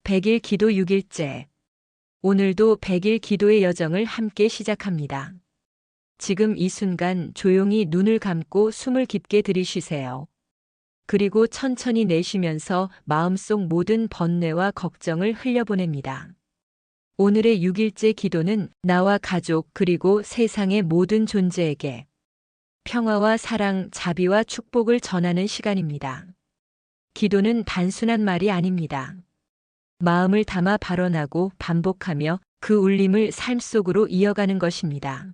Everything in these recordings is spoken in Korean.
100일 기도 6일째. 오늘도 100일 기도의 여정을 함께 시작합니다. 지금 이 순간 조용히 눈을 감고 숨을 깊게 들이쉬세요. 그리고 천천히 내쉬면서 마음속 모든 번뇌와 걱정을 흘려보냅니다. 오늘의 6일째 기도는 나와 가족 그리고 세상의 모든 존재에게 평화와 사랑, 자비와 축복을 전하는 시간입니다. 기도는 단순한 말이 아닙니다. 마음을 담아 발언하고 반복하며 그 울림을 삶 속으로 이어가는 것입니다.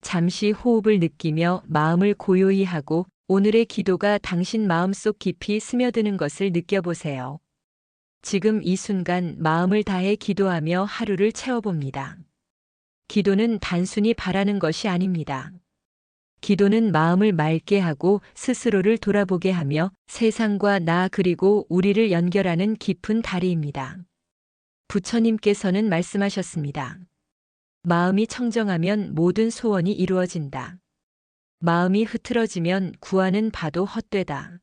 잠시 호흡을 느끼며 마음을 고요히 하고 오늘의 기도가 당신 마음속 깊이 스며드는 것을 느껴보세요. 지금 이 순간 마음을 다해 기도하며 하루를 채워봅니다. 기도는 단순히 바라는 것이 아닙니다. 기도는 마음을 맑게 하고 스스로를 돌아보게 하며 세상과 나 그리고 우리를 연결하는 깊은 다리입니다. 부처님께서는 말씀하셨습니다. 마음이 청정하면 모든 소원이 이루어진다. 마음이 흐트러지면 구하는 바도 헛되다.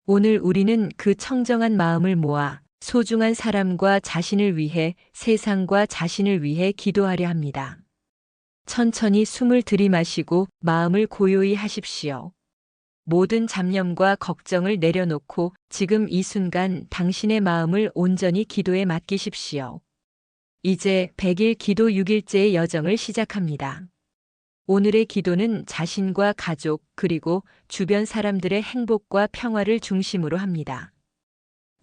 오늘 우리는 그 청정한 마음을 모아 소중한 사람과 자신을 위해, 세상과 자신을 위해 기도하려 합니다. 천천히 숨을 들이마시고 마음을 고요히 하십시오. 모든 잡념과 걱정을 내려놓고 지금 이 순간 당신의 마음을 온전히 기도에 맡기십시오. 이제 100일 기도 6일째의 여정을 시작합니다. 오늘의 기도는 자신과 가족 그리고 주변 사람들의 행복과 평화를 중심으로 합니다.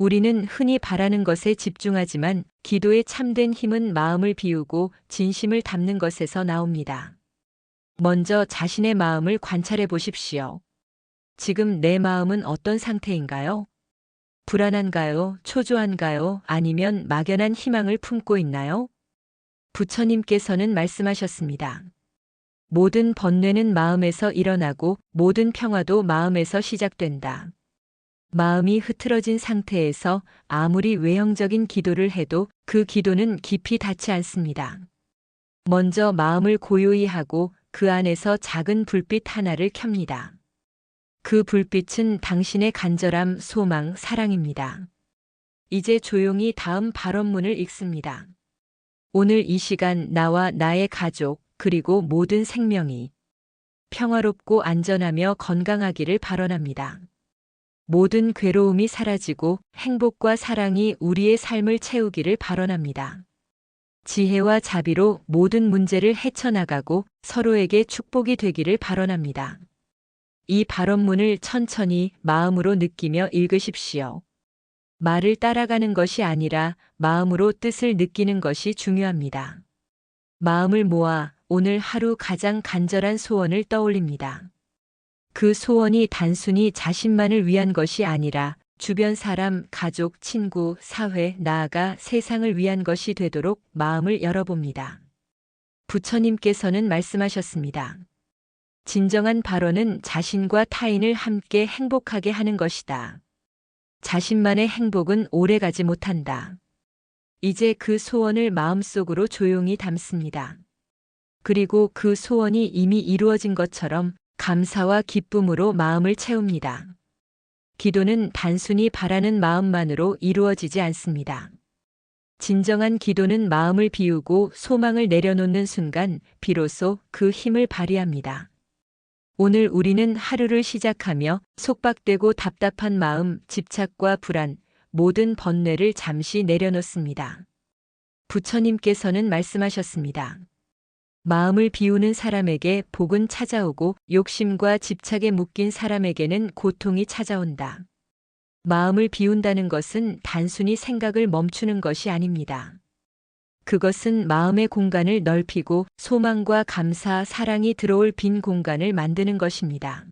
우리는 흔히 바라는 것에 집중하지만 기도의 참된 힘은 마음을 비우고 진심을 담는 것에서 나옵니다. 먼저 자신의 마음을 관찰해 보십시오. 지금 내 마음은 어떤 상태인가요? 불안한가요? 초조한가요? 아니면 막연한 희망을 품고 있나요? 부처님께서는 말씀하셨습니다. 모든 번뇌는 마음에서 일어나고 모든 평화도 마음에서 시작된다. 마음이 흐트러진 상태에서 아무리 외형적인 기도를 해도 그 기도는 깊이 닿지 않습니다. 먼저 마음을 고요히 하고 그 안에서 작은 불빛 하나를 켭니다. 그 불빛은 당신의 간절함, 소망, 사랑입니다. 이제 조용히 다음 발언문을 읽습니다. 오늘 이 시간 나와 나의 가족 그리고 모든 생명이 평화롭고 안전하며 건강하기를 발언합니다. 모든 괴로움이 사라지고 행복과 사랑이 우리의 삶을 채우기를 발언합니다. 지혜와 자비로 모든 문제를 헤쳐나가고 서로에게 축복이 되기를 발언합니다. 이 발언문을 천천히 마음으로 느끼며 읽으십시오. 말을 따라가는 것이 아니라 마음으로 뜻을 느끼는 것이 중요합니다. 마음을 모아 오늘 하루 가장 간절한 소원을 떠올립니다. 그 소원이 단순히 자신만을 위한 것이 아니라 주변 사람, 가족, 친구, 사회, 나아가 세상을 위한 것이 되도록 마음을 열어봅니다. 부처님께서는 말씀하셨습니다. 진정한 발언은 자신과 타인을 함께 행복하게 하는 것이다. 자신만의 행복은 오래가지 못한다. 이제 그 소원을 마음속으로 조용히 담습니다. 그리고 그 소원이 이미 이루어진 것처럼 감사와 기쁨으로 마음을 채웁니다. 기도는 단순히 바라는 마음만으로 이루어지지 않습니다. 진정한 기도는 마음을 비우고 소망을 내려놓는 순간 비로소 그 힘을 발휘합니다. 오늘 우리는 하루를 시작하며 속박되고 답답한 마음, 집착과 불안, 모든 번뇌를 잠시 내려놓습니다. 부처님께서는 말씀하셨습니다. 마음을 비우는 사람에게 복은 찾아오고 욕심과 집착에 묶인 사람에게는 고통이 찾아온다. 마음을 비운다는 것은 단순히 생각을 멈추는 것이 아닙니다. 그것은 마음의 공간을 넓히고 소망과 감사, 사랑이 들어올 빈 공간을 만드는 것입니다.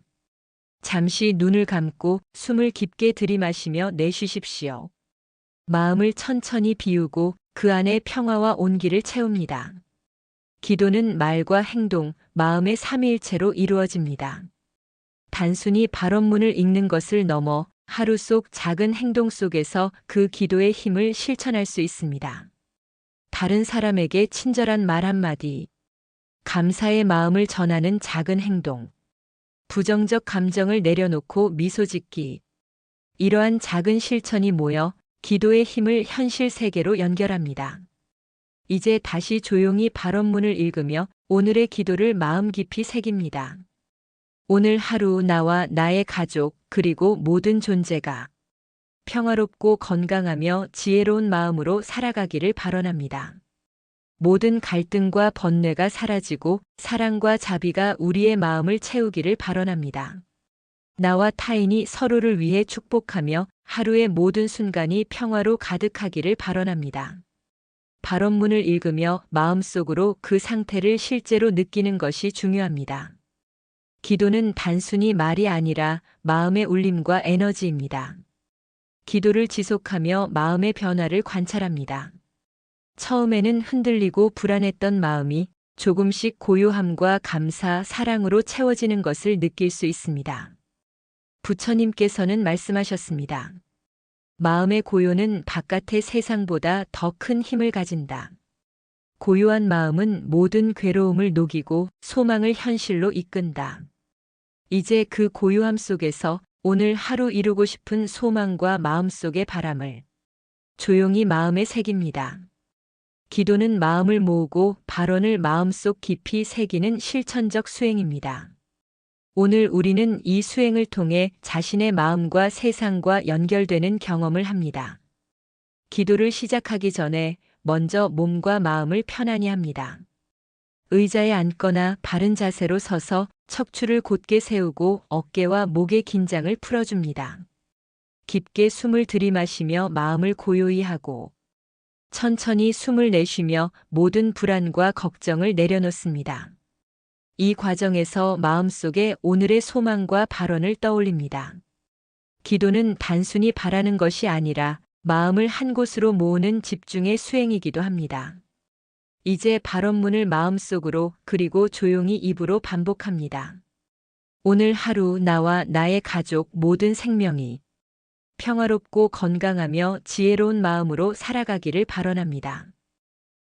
잠시 눈을 감고 숨을 깊게 들이마시며 내쉬십시오. 마음을 천천히 비우고 그 안에 평화와 온기를 채웁니다. 기도는 말과 행동, 마음의 삼위일체로 이루어집니다. 단순히 발언문을 읽는 것을 넘어 하루 속 작은 행동 속에서 그 기도의 힘을 실천할 수 있습니다. 다른 사람에게 친절한 말 한마디, 감사의 마음을 전하는 작은 행동, 부정적 감정을 내려놓고 미소 짓기. 이러한 작은 실천이 모여 기도의 힘을 현실 세계로 연결합니다. 이제 다시 조용히 발언문을 읽으며 오늘의 기도를 마음 깊이 새깁니다. 오늘 하루 나와 나의 가족 그리고 모든 존재가 평화롭고 건강하며 지혜로운 마음으로 살아가기를 바라랍니다. 모든 갈등과 번뇌가 사라지고 사랑과 자비가 우리의 마음을 채우기를 바라랍니다. 나와 타인이 서로를 위해 축복하며 하루의 모든 순간이 평화로 가득하기를 바라랍니다. 발언문을 읽으며 마음속으로 그 상태를 실제로 느끼는 것이 중요합니다. 기도는 단순히 말이 아니라 마음의 울림과 에너지입니다. 기도를 지속하며 마음의 변화를 관찰합니다. 처음에는 흔들리고 불안했던 마음이 조금씩 고요함과 감사, 사랑으로 채워지는 것을 느낄 수 있습니다. 부처님께서는 말씀하셨습니다. 마음의 고요는 바깥의 세상보다 더 큰 힘을 가진다. 고요한 마음은 모든 괴로움을 녹이고 소망을 현실로 이끈다. 이제 그 고요함 속에서 오늘 하루 이루고 싶은 소망과 마음속의 바람을 조용히 마음에 새깁니다. 기도는 마음을 모으고 발언을 마음속 깊이 새기는 실천적 수행입니다. 오늘 우리는 이 수행을 통해 자신의 마음과 세상과 연결되는 경험을 합니다. 기도를 시작하기 전에 먼저 몸과 마음을 편안히 합니다. 의자에 앉거나 바른 자세로 서서 척추를 곧게 세우고 어깨와 목의 긴장을 풀어줍니다. 깊게 숨을 들이마시며 마음을 고요히 하고 천천히 숨을 내쉬며 모든 불안과 걱정을 내려놓습니다. 이 과정에서 마음속에 오늘의 소망과 발언을 떠올립니다. 기도는 단순히 바라는 것이 아니라 마음을 한 곳으로 모으는 집중의 수행이기도 합니다. 이제 발언문을 마음속으로 그리고 조용히 입으로 반복합니다. 오늘 하루 나와 나의 가족 모든 생명이 평화롭고 건강하며 지혜로운 마음으로 살아가기를 바라랍니다.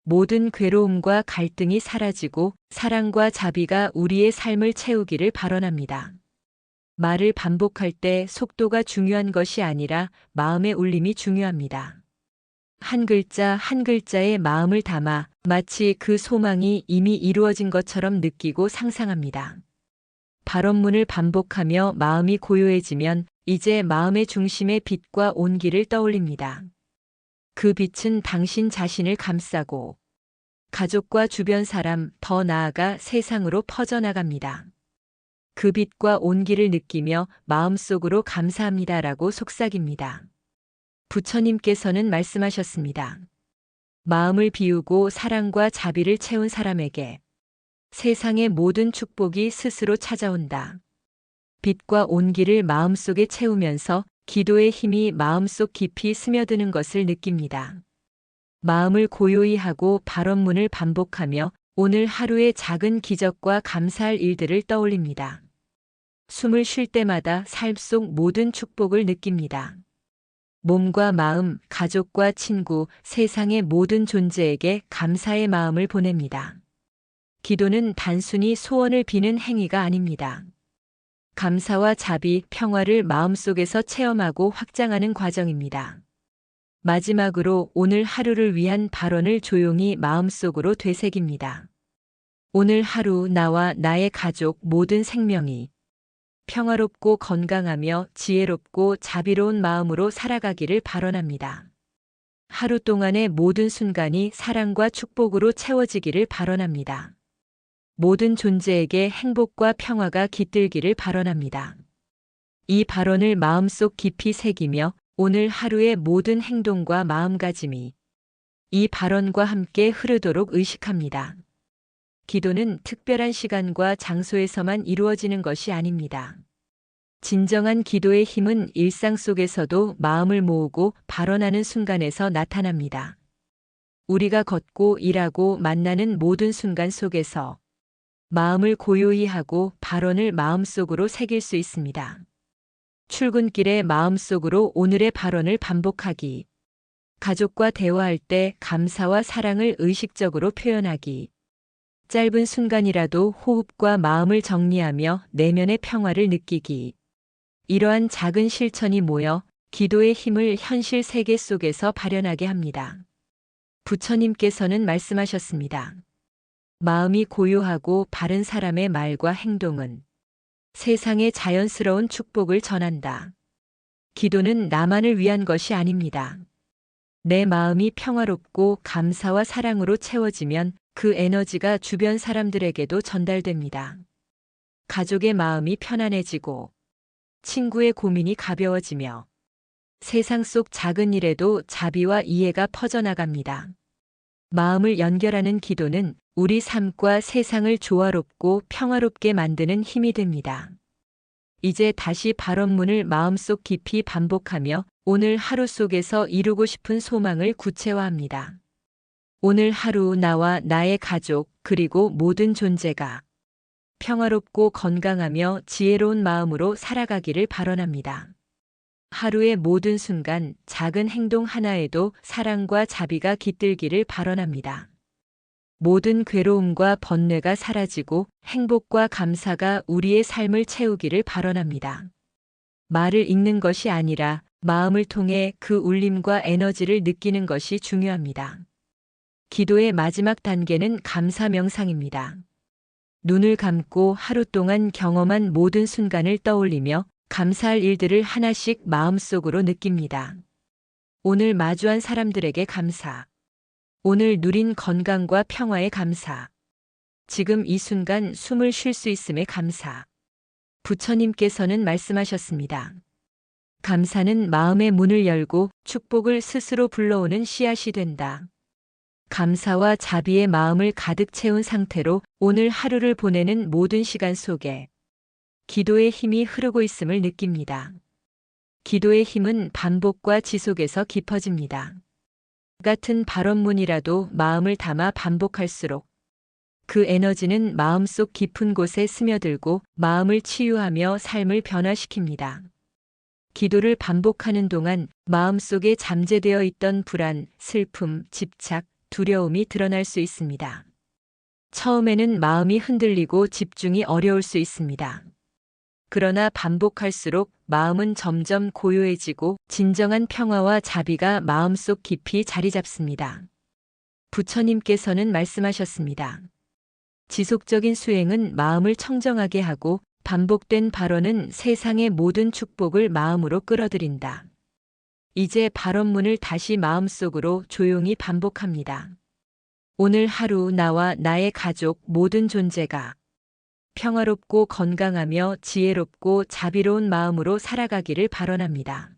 모든 괴로움과 갈등이 사라지고 사랑과 자비가 우리의 삶을 채우기를 바라랍니다. 말을 반복할 때 속도가 중요한 것이 아니라 마음의 울림이 중요합니다. 한 글자 한 글자에 마음을 담아 마치 그 소망이 이미 이루어진 것처럼 느끼고 상상합니다. 발언문을 반복하며 마음이 고요해지면 이제 마음의 중심의 빛과 온기를 떠올립니다. 그 빛은 당신 자신을 감싸고 가족과 주변 사람, 더 나아가 세상으로 퍼져나갑니다. 그 빛과 온기를 느끼며 마음속으로 감사합니다라고 속삭입니다. 부처님께서는 말씀하셨습니다. 마음을 비우고 사랑과 자비를 채운 사람에게 세상의 모든 축복이 스스로 찾아온다. 빛과 온기를 마음속에 채우면서 기도의 힘이 마음속 깊이 스며드는 것을 느낍니다. 마음을 고요히 하고 발언문을 반복하며 오늘 하루의 작은 기적과 감사할 일들을 떠올립니다. 숨을 쉴 때마다 삶 속 모든 축복을 느낍니다. 몸과 마음, 가족과 친구, 세상의 모든 존재에게 감사의 마음을 보냅니다. 기도는 단순히 소원을 비는 행위가 아닙니다. 감사와 자비, 평화를 마음속에서 체험하고 확장하는 과정입니다. 마지막으로 오늘 하루를 위한 발언을 조용히 마음속으로 되새깁니다. 오늘 하루 나와 나의 가족 모든 생명이 평화롭고 건강하며 지혜롭고 자비로운 마음으로 살아가기를 바라랍니다. 하루 동안의 모든 순간이 사랑과 축복으로 채워지기를 바라랍니다. 모든 존재에게 행복과 평화가 깃들기를 바라랍니다. 이 발언을 마음속 깊이 새기며 오늘 하루의 모든 행동과 마음가짐이 이 발언과 함께 흐르도록 의식합니다. 기도는 특별한 시간과 장소에서만 이루어지는 것이 아닙니다. 진정한 기도의 힘은 일상 속에서도 마음을 모으고 발언하는 순간에서 나타납니다. 우리가 걷고 일하고 만나는 모든 순간 속에서 마음을 고요히 하고 발언을 마음속으로 새길 수 있습니다. 출근길에 마음속으로 오늘의 발언을 반복하기. 가족과 대화할 때 감사와 사랑을 의식적으로 표현하기. 짧은 순간이라도 호흡과 마음을 정리하며 내면의 평화를 느끼기. 이러한 작은 실천이 모여 기도의 힘을 현실 세계 속에서 발현하게 합니다. 부처님께서는 말씀하셨습니다. 마음이 고요하고 바른 사람의 말과 행동은 세상에 자연스러운 축복을 전한다. 기도는 나만을 위한 것이 아닙니다. 내 마음이 평화롭고 감사와 사랑으로 채워지면 그 에너지가 주변 사람들에게도 전달됩니다. 가족의 마음이 편안해지고 친구의 고민이 가벼워지며 세상 속 작은 일에도 자비와 이해가 퍼져나갑니다. 마음을 연결하는 기도는 우리 삶과 세상을 조화롭고 평화롭게 만드는 힘이 됩니다. 이제 다시 발언문을 마음속 깊이 반복하며 오늘 하루 속에서 이루고 싶은 소망을 구체화합니다. 오늘 하루 나와 나의 가족 그리고 모든 존재가 평화롭고 건강하며 지혜로운 마음으로 살아가기를 발언합니다. 하루의 모든 순간 작은 행동 하나에도 사랑과 자비가 깃들기를 발언합니다. 모든 괴로움과 번뇌가 사라지고 행복과 감사가 우리의 삶을 채우기를 발언합니다. 말을 읽는 것이 아니라 마음을 통해 그 울림과 에너지를 느끼는 것이 중요합니다. 기도의 마지막 단계는 감사 명상입니다. 눈을 감고 하루 동안 경험한 모든 순간을 떠올리며 감사할 일들을 하나씩 마음속으로 느낍니다. 오늘 마주한 사람들에게 감사. 오늘 누린 건강과 평화에 감사. 지금 이 순간 숨을 쉴 수 있음에 감사. 부처님께서는 말씀하셨습니다. 감사는 마음의 문을 열고 축복을 스스로 불러오는 씨앗이 된다. 감사와 자비의 마음을 가득 채운 상태로 오늘 하루를 보내는 모든 시간 속에 기도의 힘이 흐르고 있음을 느낍니다. 기도의 힘은 반복과 지속에서 깊어집니다. 같은 발언문이라도 마음을 담아 반복할수록 그 에너지는 마음속 깊은 곳에 스며들고 마음을 치유하며 삶을 변화시킵니다. 기도를 반복하는 동안 마음속에 잠재되어 있던 불안, 슬픔, 집착, 두려움이 드러날 수 있습니다. 처음에는 마음이 흔들리고 집중이 어려울 수 있습니다. 그러나 반복할수록 마음은 점점 고요해지고 진정한 평화와 자비가 마음속 깊이 자리 잡습니다. 부처님께서는 말씀하셨습니다. 지속적인 수행은 마음을 청정하게 하고 반복된 발언은 세상의 모든 축복을 마음으로 끌어들인다. 이제 발언문을 다시 마음속으로 조용히 반복합니다. 오늘 하루 나와 나의 가족 모든 존재가 평화롭고 건강하며 지혜롭고 자비로운 마음으로 살아가기를 발언합니다.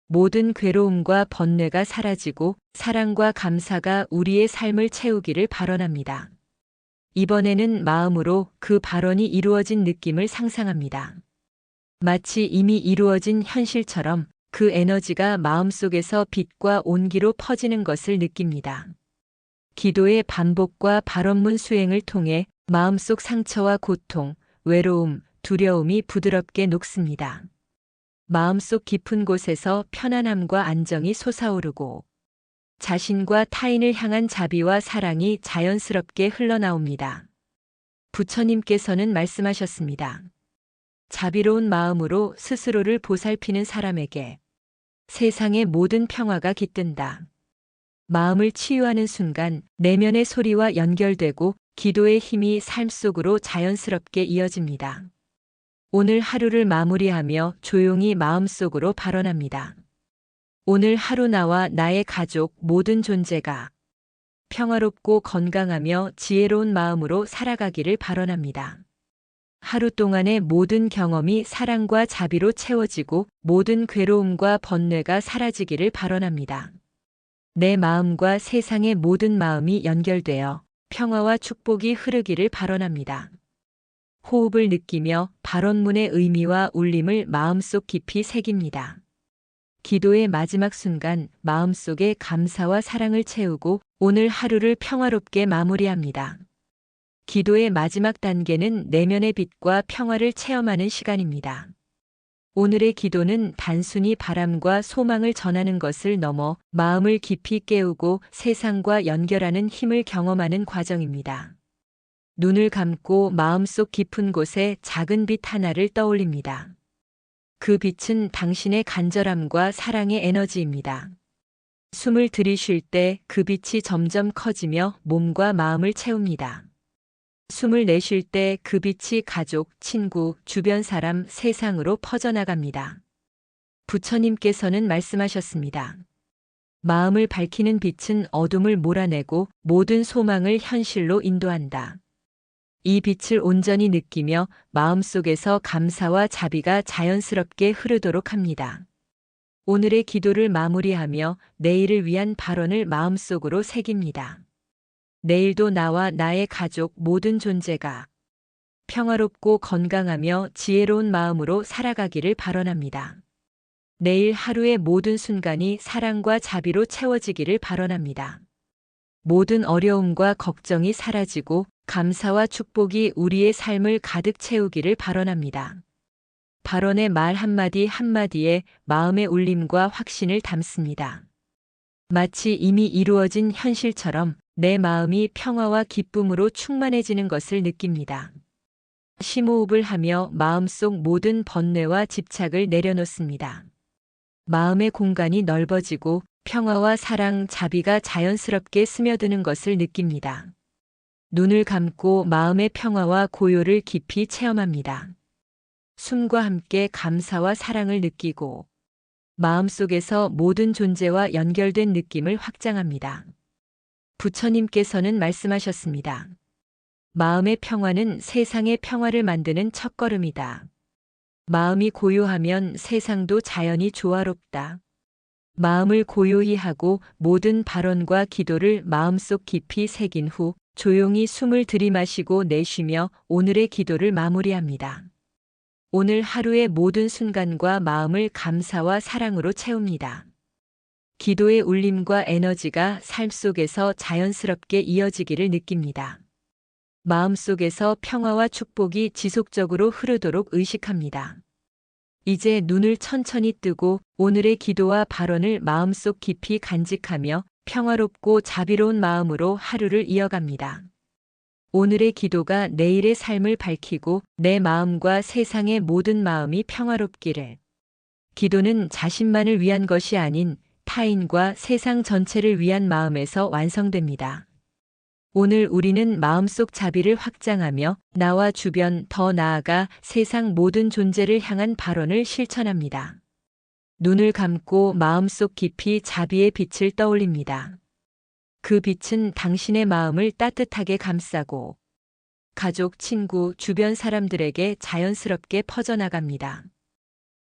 모든 괴로움과 번뇌가 사라지고 사랑과 감사가 우리의 삶을 채우기를 발언합니다. 이번에는 마음으로 그 발언이 이루어진 느낌을 상상합니다. 마치 이미 이루어진 현실처럼 그 에너지가 마음속에서 빛과 온기로 퍼지는 것을 느낍니다. 기도의 반복과 발언문 수행을 통해 마음속 상처와 고통, 외로움, 두려움이 부드럽게 녹습니다. 마음속 깊은 곳에서 편안함과 안정이 솟아오르고 자신과 타인을 향한 자비와 사랑이 자연스럽게 흘러나옵니다. 부처님께서는 말씀하셨습니다. 자비로운 마음으로 스스로를 보살피는 사람에게 세상의 모든 평화가 깃든다. 마음을 치유하는 순간 내면의 소리와 연결되고 기도의 힘이 삶 속으로 자연스럽게 이어집니다. 오늘 하루를 마무리하며 조용히 마음속으로 발언합니다. 오늘 하루 나와 나의 가족 모든 존재가 평화롭고 건강하며 지혜로운 마음으로 살아가기를 발언합니다. 하루 동안의 모든 경험이 사랑과 자비로 채워지고 모든 괴로움과 번뇌가 사라지기를 발언합니다. 내 마음과 세상의 모든 마음이 연결되어 평화와 축복이 흐르기를 발언합니다. 호흡을 느끼며 발언문의 의미와 울림을 마음속 깊이 새깁니다. 기도의 마지막 순간 마음속에 감사와 사랑을 채우고 오늘 하루를 평화롭게 마무리합니다. 기도의 마지막 단계는 내면의 빛과 평화를 체험하는 시간입니다. 오늘의 기도는 단순히 바람과 소망을 전하는 것을 넘어 마음을 깊이 깨우고 세상과 연결하는 힘을 경험하는 과정입니다. 눈을 감고 마음속 깊은 곳에 작은 빛 하나를 떠올립니다. 그 빛은 당신의 간절함과 사랑의 에너지입니다. 숨을 들이쉴 때 그 빛이 점점 커지며 몸과 마음을 채웁니다. 숨을 내쉴 때 그 빛이 가족, 친구, 주변 사람, 세상으로 퍼져나갑니다. 부처님께서는 말씀하셨습니다. 마음을 밝히는 빛은 어둠을 몰아내고 모든 소망을 현실로 인도한다. 이 빛을 온전히 느끼며 마음속에서 감사와 자비가 자연스럽게 흐르도록 합니다. 오늘의 기도를 마무리하며 내일을 위한 발언을 마음속으로 새깁니다. 내일도 나와 나의 가족 모든 존재가 평화롭고 건강하며 지혜로운 마음으로 살아가기를 발언합니다. 내일 하루의 모든 순간이 사랑과 자비로 채워지기를 발언합니다. 모든 어려움과 걱정이 사라지고 감사와 축복이 우리의 삶을 가득 채우기를 발언합니다. 발언의 말 한마디 한마디에 마음의 울림과 확신을 담습니다. 마치 이미 이루어진 현실처럼 내 마음이 평화와 기쁨으로 충만해지는 것을 느낍니다. 심호흡을 하며 마음속 모든 번뇌와 집착을 내려놓습니다. 마음의 공간이 넓어지고 평화와 사랑, 자비가 자연스럽게 스며드는 것을 느낍니다. 눈을 감고 마음의 평화와 고요를 깊이 체험합니다. 숨과 함께 감사와 사랑을 느끼고 마음속에서 모든 존재와 연결된 느낌을 확장합니다. 부처님께서는 말씀하셨습니다. 마음의 평화는 세상의 평화를 만드는 첫걸음이다. 마음이 고요하면 세상도 자연히 조화롭다. 마음을 고요히 하고 모든 발언과 기도를 마음속 깊이 새긴 후 조용히 숨을 들이마시고 내쉬며 오늘의 기도를 마무리합니다. 오늘 하루의 모든 순간과 마음을 감사와 사랑으로 채웁니다. 기도의 울림과 에너지가 삶 속에서 자연스럽게 이어지기를 느낍니다. 마음속에서 평화와 축복이 지속적으로 흐르도록 의식합니다. 이제 눈을 천천히 뜨고 오늘의 기도와 발언을 마음속 깊이 간직하며 평화롭고 자비로운 마음으로 하루를 이어갑니다. 오늘의 기도가 내일의 삶을 밝히고 내 마음과 세상의 모든 마음이 평화롭기를. 기도는 자신만을 위한 것이 아닌 타인과 세상 전체를 위한 마음에서 완성됩니다. 오늘 우리는 마음속 자비를 확장하며 나와 주변, 더 나아가 세상 모든 존재를 향한 발언을 실천합니다. 눈을 감고 마음속 깊이 자비의 빛을 떠올립니다. 그 빛은 당신의 마음을 따뜻하게 감싸고 가족, 친구, 주변 사람들에게 자연스럽게 퍼져나갑니다.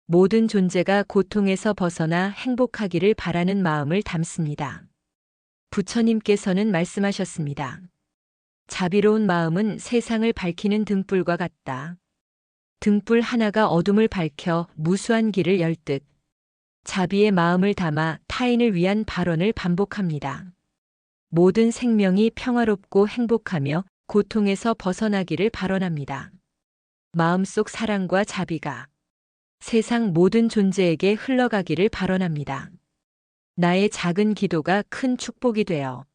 모든 존재가 고통에서 벗어나 행복하기를 바라는 마음을 담습니다. 부처님께서는 말씀하셨습니다. 자비로운 마음은 세상을 밝히는 등불과 같다. 등불 하나가 어둠을 밝혀 무수한 길을 열 듯. 자비의 마음을 담아 타인을 위한 발언을 반복합니다. 모든 생명이 평화롭고 행복하며 고통에서 벗어나기를 발언합니다. 마음속 사랑과 자비가 세상 모든 존재에게 흘러가기를 발언합니다. 나의 작은 기도가 큰 축복이 되어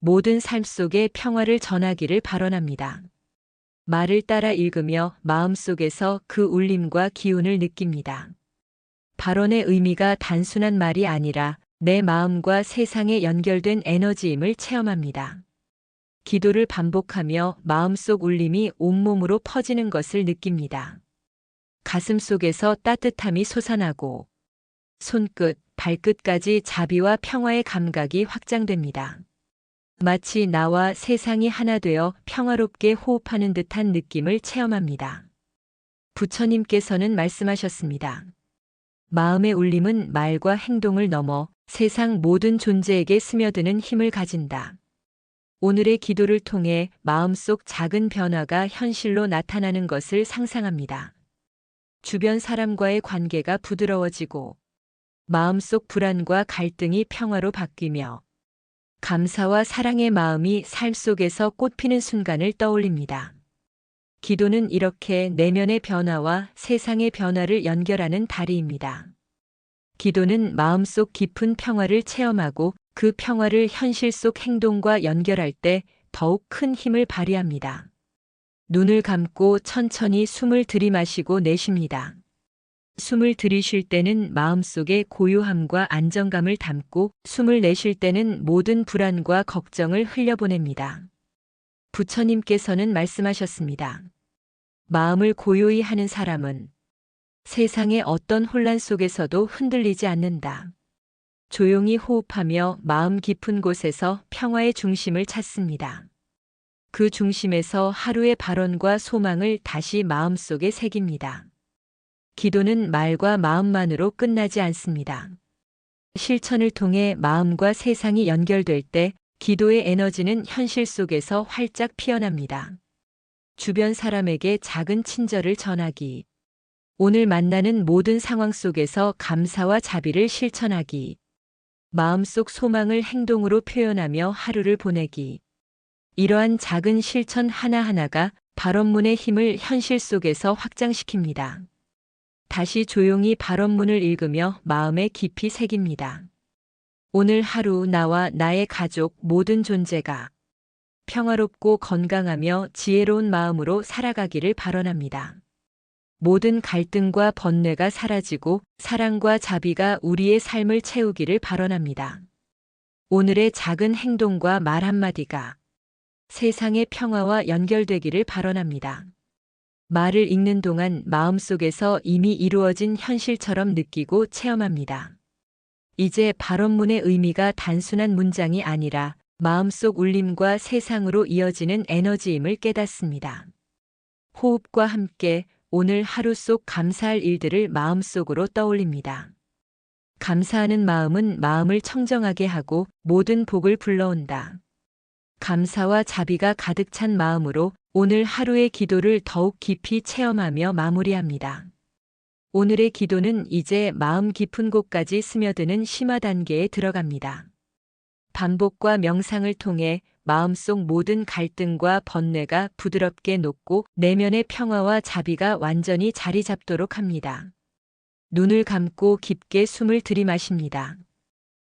모든 삶 속에 평화를 전하기를 발언합니다. 말을 따라 읽으며 마음속에서 그 울림과 기운을 느낍니다. 발언의 의미가 단순한 말이 아니라 내 마음과 세상에 연결된 에너지임을 체험합니다. 기도를 반복하며 마음속 울림이 온몸으로 퍼지는 것을 느낍니다. 가슴 속에서 따뜻함이 솟아나고 손끝, 발끝까지 자비와 평화의 감각이 확장됩니다. 마치 나와 세상이 하나 되어 평화롭게 호흡하는 듯한 느낌을 체험합니다. 부처님께서는 말씀하셨습니다. 마음의 울림은 말과 행동을 넘어 세상 모든 존재에게 스며드는 힘을 가진다. 오늘의 기도를 통해 마음속 작은 변화가 현실로 나타나는 것을 상상합니다. 주변 사람과의 관계가 부드러워지고 마음속 불안과 갈등이 평화로 바뀌며 감사와 사랑의 마음이 삶 속에서 꽃피는 순간을 떠올립니다. 기도는 이렇게 내면의 변화와 세상의 변화를 연결하는 다리입니다. 기도는 마음속 깊은 평화를 체험하고 그 평화를 현실 속 행동과 연결할 때 더욱 큰 힘을 발휘합니다. 눈을 감고 천천히 숨을 들이마시고 내쉽니다. 숨을 들이쉴 때는 마음속에 고요함과 안정감을 담고 숨을 내쉴 때는 모든 불안과 걱정을 흘려보냅니다. 부처님께서는 말씀하셨습니다. 마음을 고요히 하는 사람은 세상의 어떤 혼란 속에서도 흔들리지 않는다. 조용히 호흡하며 마음 깊은 곳에서 평화의 중심을 찾습니다. 그 중심에서 하루의 발언과 소망을 다시 마음속에 새깁니다. 기도는 말과 마음만으로 끝나지 않습니다. 실천을 통해 마음과 세상이 연결될 때 기도의 에너지는 현실 속에서 활짝 피어납니다. 주변 사람에게 작은 친절을 전하기. 오늘 만나는 모든 상황 속에서 감사와 자비를 실천하기. 마음속 소망을 행동으로 표현하며 하루를 보내기. 이러한 작은 실천 하나하나가 발언문의 힘을 현실 속에서 확장시킵니다. 다시 조용히 발언문을 읽으며 마음에 깊이 새깁니다. 오늘 하루 나와 나의 가족 모든 존재가 평화롭고 건강하며 지혜로운 마음으로 살아가기를 발언합니다. 모든 갈등과 번뇌가 사라지고 사랑과 자비가 우리의 삶을 채우기를 발언합니다. 오늘의 작은 행동과 말 한마디가 세상의 평화와 연결되기를 발언합니다. 말을 읽는 동안 마음속에서 이미 이루어진 현실처럼 느끼고 체험합니다. 이제 발언문의 의미가 단순한 문장이 아니라 마음속 울림과 세상으로 이어지는 에너지임을 깨닫습니다. 호흡과 함께 오늘 하루 속 감사할 일들을 마음속으로 떠올립니다. 감사하는 마음은 마음을 청정하게 하고 모든 복을 불러온다. 감사와 자비가 가득 찬 마음으로 오늘 하루의 기도를 더욱 깊이 체험하며 마무리합니다. 오늘의 기도는 이제 마음 깊은 곳까지 스며드는 심화 단계에 들어갑니다. 반복과 명상을 통해 마음속 모든 갈등과 번뇌가 부드럽게 녹고 내면의 평화와 자비가 완전히 자리 잡도록 합니다. 눈을 감고 깊게 숨을 들이마십니다.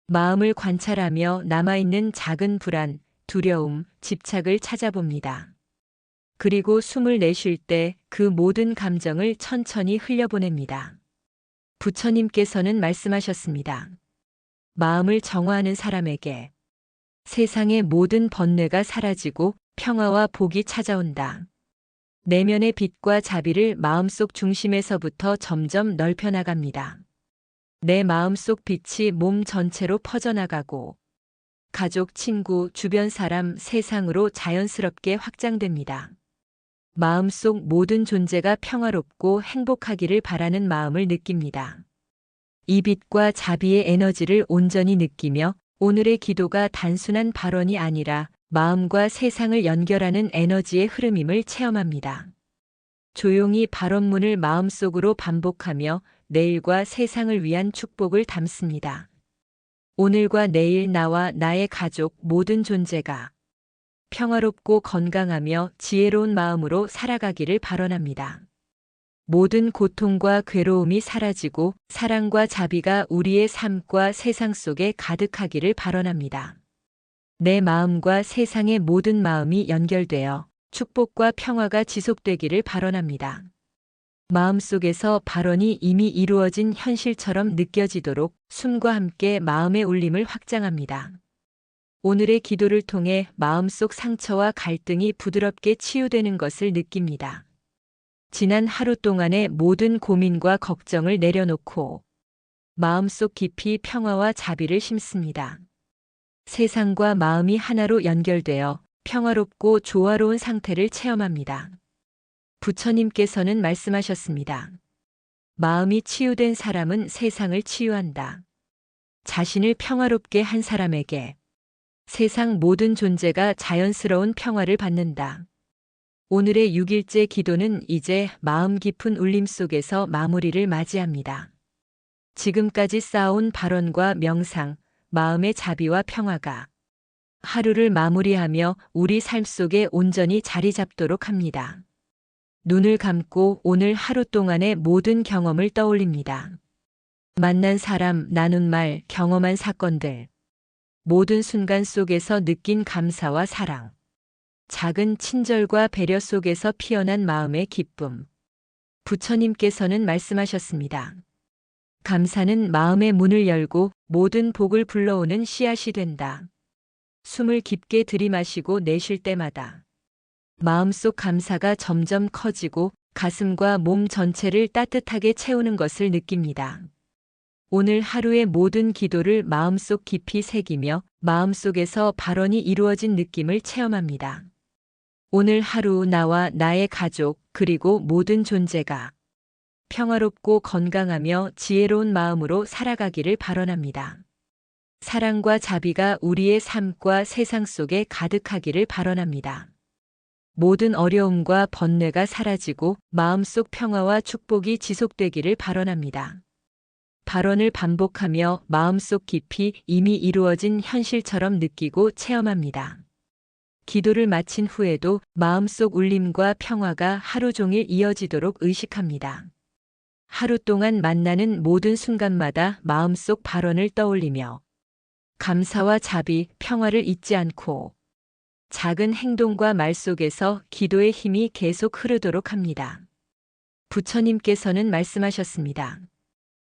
마음을 관찰하며 남아있는 작은 불안, 두려움, 집착을 찾아봅니다. 그리고 숨을 내쉴 때 그 모든 감정을 천천히 흘려보냅니다. 부처님께서는 말씀하셨습니다. 마음을 정화하는 사람에게 세상의 모든 번뇌가 사라지고 평화와 복이 찾아온다. 내면의 빛과 자비를 마음속 중심에서부터 점점 넓혀나갑니다. 내 마음속 빛이 몸 전체로 퍼져나가고 가족, 친구, 주변 사람, 세상으로 자연스럽게 확장됩니다. 마음속 모든 존재가 평화롭고 행복하기를 바라는 마음을 느낍니다. 이 빛과 자비의 에너지를 온전히 느끼며 오늘의 기도가 단순한 발언이 아니라 마음과 세상을 연결하는 에너지의 흐름임을 체험합니다. 조용히 발언문을 마음속으로 반복하며 내일과 세상을 위한 축복을 담습니다. 오늘과 내일 나와 나의 가족 모든 존재가 평화롭고 건강하며 지혜로운 마음으로 살아가기를 발언합니다. 모든 고통과 괴로움이 사라지고 사랑과 자비가 우리의 삶과 세상 속에 가득하기를 발언합니다. 내 마음과 세상의 모든 마음이 연결되어 축복과 평화가 지속되기를 발언합니다. 마음속에서 발언이 이미 이루어진 현실처럼 느껴지도록 숨과 함께 마음의 울림을 확장합니다. 오늘의 기도를 통해 마음속 상처와 갈등이 부드럽게 치유되는 것을 느낍니다. 지난 하루 동안의 모든 고민과 걱정을 내려놓고 마음속 깊이 평화와 자비를 심습니다. 세상과 마음이 하나로 연결되어 평화롭고 조화로운 상태를 체험합니다. 부처님께서는 말씀하셨습니다. 마음이 치유된 사람은 세상을 치유한다. 자신을 평화롭게 한 사람에게 세상 모든 존재가 자연스러운 평화를 받는다. 오늘의 6일째 기도는 이제 마음 깊은 울림 속에서 마무리를 맞이합니다. 지금까지 쌓아온 발언과 명상, 마음의 자비와 평화가 하루를 마무리하며 우리 삶 속에 온전히 자리 잡도록 합니다. 눈을 감고 오늘 하루 동안의 모든 경험을 떠올립니다. 만난 사람, 나눈 말, 경험한 사건들. 모든 순간 속에서 느낀 감사와 사랑. 작은 친절과 배려 속에서 피어난 마음의 기쁨. 부처님께서는 말씀하셨습니다. 감사는 마음의 문을 열고 모든 복을 불러오는 씨앗이 된다. 숨을 깊게 들이마시고 내쉴 때마다 마음속 감사가 점점 커지고 가슴과 몸 전체를 따뜻하게 채우는 것을 느낍니다. 오늘 하루의 모든 기도를 마음속 깊이 새기며 마음속에서 발언이 이루어진 느낌을 체험합니다. 오늘 하루 나와 나의 가족 그리고 모든 존재가 평화롭고 건강하며 지혜로운 마음으로 살아가기를 발언합니다. 사랑과 자비가 우리의 삶과 세상 속에 가득하기를 발언합니다. 모든 어려움과 번뇌가 사라지고 마음속 평화와 축복이 지속되기를 발언합니다. 발언을 반복하며 마음속 깊이 이미 이루어진 현실처럼 느끼고 체험합니다. 기도를 마친 후에도 마음속 울림과 평화가 하루 종일 이어지도록 의식합니다. 하루 동안 만나는 모든 순간마다 마음속 발언을 떠올리며 감사와 자비, 평화를 잊지 않고 작은 행동과 말 속에서 기도의 힘이 계속 흐르도록 합니다. 부처님께서는 말씀하셨습니다.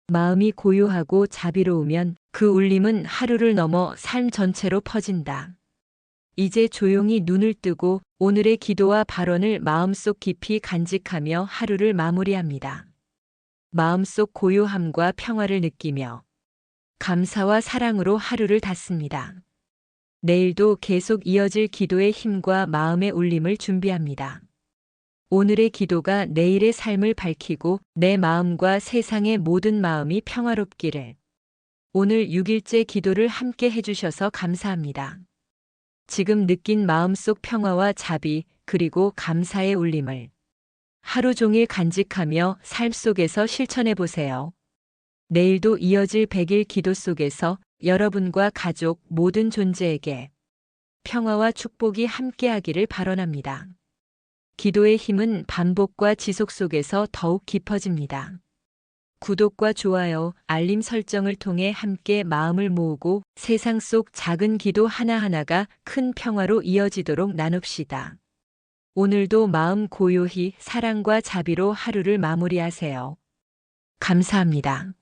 마음이 고요하고 자비로우면 그 울림은 하루를 넘어 삶 전체로 퍼진다. 이제 조용히 눈을 뜨고 오늘의 기도와 발언을 마음속 깊이 간직하며 하루를 마무리합니다. 마음속 고요함과 평화를 느끼며 감사와 사랑으로 하루를 닫습니다. 내일도 계속 이어질 기도의 힘과 마음의 울림을 준비합니다. 오늘의 기도가 내일의 삶을 밝히고 내 마음과 세상의 모든 마음이 평화롭기를. 오늘 6일째 기도를 함께 해주셔서 감사합니다. 지금 느낀 마음속 평화와 자비 그리고 감사의 울림을 하루 종일 간직하며 삶 속에서 실천해 보세요. 내일도 이어질 100일 기도 속에서 여러분과 가족 모든 존재에게 평화와 축복이 함께하기를 발언합니다. 기도의 힘은 반복과 지속 속에서 더욱 깊어집니다. 구독과 좋아요, 알림 설정을 통해 함께 마음을 모으고 세상 속 작은 기도 하나하나가 큰 평화로 이어지도록 나눕시다. 오늘도 마음 고요히 사랑과 자비로 하루를 마무리하세요. 감사합니다.